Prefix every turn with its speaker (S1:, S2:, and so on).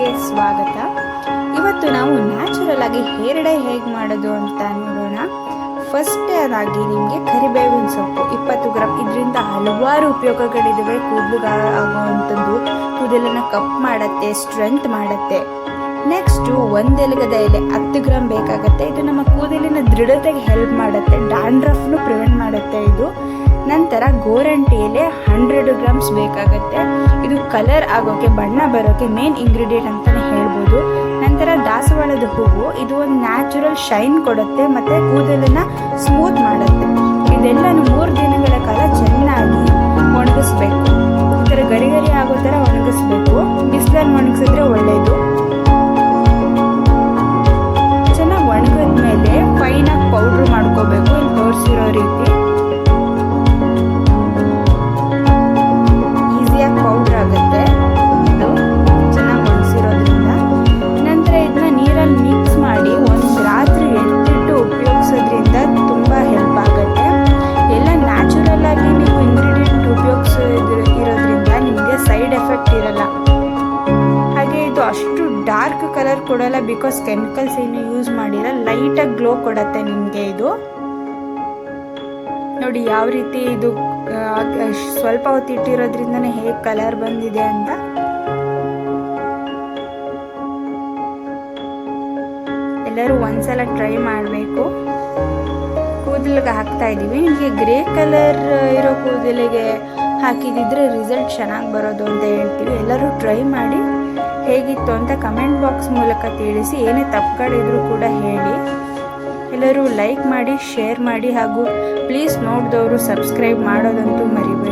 S1: ಚಾನಲ್ಗೆ ಸ್ವಾಗತ. ಇವತ್ತು ನಾವು ನ್ಯಾಚುರಲ್ ಆಗಿ ಹೇರ್ ಡೈ ಹೇಗೆ ಮಾಡೋದು ಅಂತ ನೋಡೋಣ. ಫಸ್ಟ್ ಆಗಿ ನಿಮಗೆ ಕರಿಬೇವಿನ ಸೊಪ್ಪು 20 ಗ್ರಾಮ್. ಇದರಿಂದ ಹಲವಾರು ಉಪಯೋಗಗಳಿವೆ. ಕೂದಲಿಗೆ ಆಗುವಂಥದ್ದು, ಕೂದಲನ್ನು ಕಪ್ ಮಾಡುತ್ತೆ, ಸ್ಟ್ರೆಂತ್ ಮಾಡುತ್ತೆ. ನೆಕ್ಸ್ಟು ಒಂದೆಲಗದ ಎಲೆ 10 ಗ್ರಾಮ್ ಬೇಕಾಗುತ್ತೆ. ಇದು ನಮ್ಮ ಕೂದಲಿನ ದೃಢತೆಗೆ ಹೆಲ್ಪ್ ಮಾಡುತ್ತೆ, ಡ್ಯಾಂಡ್ರಫ್ನು ಪ್ರಿವೆಂಟ್ ಮಾಡುತ್ತೆ ಇದು. ನಂತರ ಗೋರಂಟಿ ಎಲೆ 100 ಗ್ರಾಮ್ಸ್ ಬೇಕಾಗುತ್ತೆ. ಇದು ಕಲರ್ ಆಗೋಕೆ, ಬಣ್ಣ ಬರೋಕೆ ಮೇನ್ ಇಂಗ್ರೀಡಿಯೆಂಟ್ ಅಂತಲೇ ಹೇಳ್ಬೋದು. ನಂತರ ದಾಸವಾಳದ ಹೂವು, ಇದು ಒಂದು ನ್ಯಾಚುರಲ್ ಶೈನ್ ಕೊಡುತ್ತೆ ಮತ್ತು ಕೂದಲನ್ನು ಸ್ಮೂತ್ ಮಾಡುತ್ತೆ. ಇದೆಲ್ಲನೂ 3 ದಿನಗಳ ಕಾಲ ಚೆನ್ನಾಗಿ ಒಣಗಿಸ್ಬೇಕು. ಈ ಥರ ಗರಿ ಗರಿ ಆಗೋ ಥರ ಒಣಗಿಸ್ಬೇಕು. ಬಿಸಿಲಲ್ಲಿ ಒಣಗಿಸಿದ್ರೆ ಒಳ್ಳೆಯದು. ಚೆನ್ನಾಗಿ ಒಣಗಿದ್ಮೇಲೆ ಫೈನಾಗಿ ಪೌಡ್ರ್ ಮಾಡ್ಕೋಬೇಕು, ಇಲ್ಲಿ ತೋರಿಸಿರೋ ರೀತಿ. ಈಸಿಯಾಗಿ ಪೌಡ್ರ್ ಆಗುತ್ತೆ ಇದು ಚೆನ್ನಾಗಿ ಒಣಗಿಸಿರೋದ್ರಿಂದ. ನಂತರ ಇದನ್ನ ನೀರಲ್ಲಿ ಮಿಕ್ಸ್ ಮಾಡಿ ಒಂದು ರಾತ್ರಿ ಎತ್ತಿಟ್ಟು ಉಪಯೋಗಿಸೋದ್ರಿಂದ ತುಂಬ ಹೆಲ್ಪ್ ಆಗುತ್ತೆ. ಎಲ್ಲ ನ್ಯಾಚುರಲ್ ಆಗಿ ನೀವು ಇಂಗ್ರೀಡಿಯೆಂಟ್ ಉಪಯೋಗಿಸೋದ್ರಿಂದ ನಿಮಗೆ ಸೈಡ್ ಎಫೆಕ್ಟ್ ಇರಲ್ಲ. ಹಾಗೆ ಇದು ಅಷ್ಟು ಡಾರ್ಕ್ ಕಲರ್ ಕೊಡೋಲ್ಲ, ಬಿಕಾಸ್ ಕೆಮಿಕಲ್ಸ್ ಏನು ಯೂಸ್ ಮಾಡಿಲ್ಲ. ಲೈಟಾಗಿ ಗ್ಲೋ ಕೊಡುತ್ತೆ ನಿಮಗೆ ಇದು. ನೋಡಿ ಯಾವ ರೀತಿ ಇದು ಸ್ವಲ್ಪ ಹೊತ್ತು ಇಟ್ಟಿರೋದ್ರಿಂದನೇ ಹೇಗೆ ಕಲರ್ ಬಂದಿದೆ ಅಂತ. ಎಲ್ಲರೂ ಒಂದ್ಸಲ ಟ್ರೈ ಮಾಡಬೇಕು. ಕೂದಲಿಗೆ ಹಾಕ್ತಾ ಇದ್ದೀವಿ. ನಿಮಗೆ ಗ್ರೇ ಕಲರ್ ಇರೋ ಕೂದಲಿಗೆ ಹಾಕಿದಿದ್ರೆ ರಿಸಲ್ಟ್ ಚೆನ್ನಾಗಿ ಬರೋದು ಅಂತ ಹೇಳ್ತೀವಿ. ಎಲ್ಲರೂ ಟ್ರೈ ಮಾಡಿ ಹೇಗಿತ್ತು ಅಂತ ಕಮೆಂಟ್ ಬಾಕ್ಸ್ ಮೂಲಕ ತಿಳಿಸಿ. ಏನೇ ತಪ್ಪುಗಳಿದ್ರು ಕೂಡ ಹೇಳಿ. ಎಲ್ಲರೂ ಲೈಕ್ ಮಾಡಿ, ಶೇರ್ ಮಾಡಿ, ಹಾಗೂ ಪ್ಲೀಸ್ ನೋಡಿದವರು ಸಬ್ಸ್ಕ್ರೈಬ್ ಮಾಡೋದಂತೂ ಮರಿಬೇಡಿ.